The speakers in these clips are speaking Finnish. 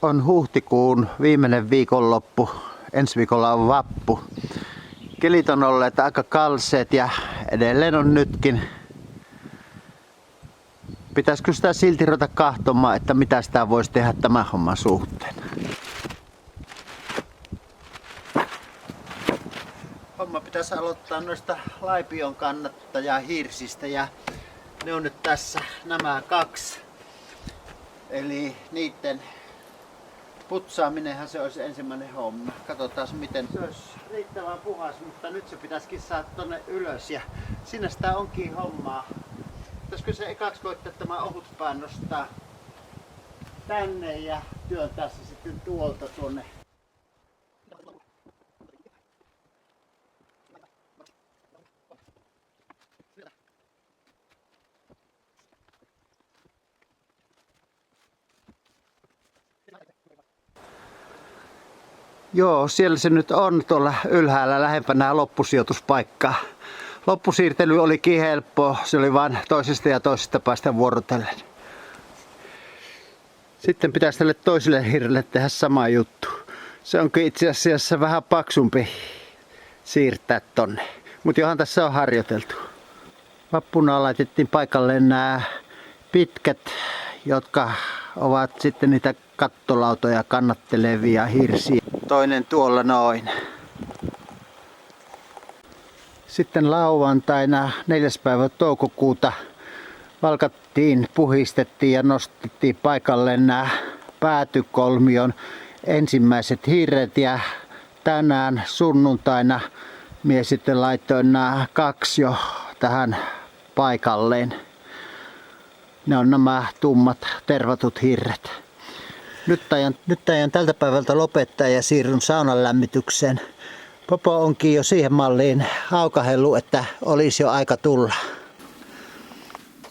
On huhtikuun viimeinen viikonloppu. Ensi viikolla on vappu. Kelit on olleet aika kalseet ja edelleen on nytkin. Pitäisikö sitä silti ruveta kahtomaan, että mitä sitä voisi tehdä tämän homman suhteen? Homma pitäisi aloittaa noista laipion kannattajahirsistä ja ne on nyt tässä nämä kaksi. Eli niiden putsaaminenhan se olisi ensimmäinen homma. Katsotaan miten se olisi riittävän puhas, mutta nyt se pitäisikin saada tonne ylös ja siinä sitä onkin hommaa. Pitäisikö se ekaksi koittaa tämä ohut pää nostaa tänne ja työntää se sitten tuolta tuonne. Joo, siellä se nyt on tuolla ylhäällä lähempänä loppusijoituspaikkaa. Loppusiirtely olikin helppoa, se oli vain toisesta ja toisesta päästä vuorotellen. Sitten pitäisi tälle toiselle hirrelle tehdä sama juttu. Se onkin itse asiassa vähän paksumpi siirtää tonne, mutta johan tässä on harjoiteltu. Vappuna laitettiin paikalle nämä pitkät, jotka ovat sitten niitä kattolautoja kannattelevia hirsiä. Toinen tuolla noin. Sitten lauantaina 4. päivä toukokuuta valkattiin, puhistettiin ja nostettiin paikalle nämä päätykolmion ensimmäiset hirret ja tänään sunnuntaina minä sitten laitoin nämä 2 jo tähän paikalleen. Ne on nämä tummat tervatut hirret. Nyt aion tältä päivältä lopettaa ja siirryn saunan lämmitykseen. Popo onkin jo siihen malliin haukahellut, että olisi jo aika tulla.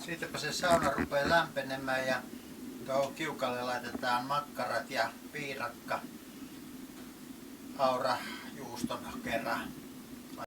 Siitäpä se sauna rupeaa lämpenemään ja tuohon kiukalle laitetaan makkarat ja piirakka aura juuston kerran.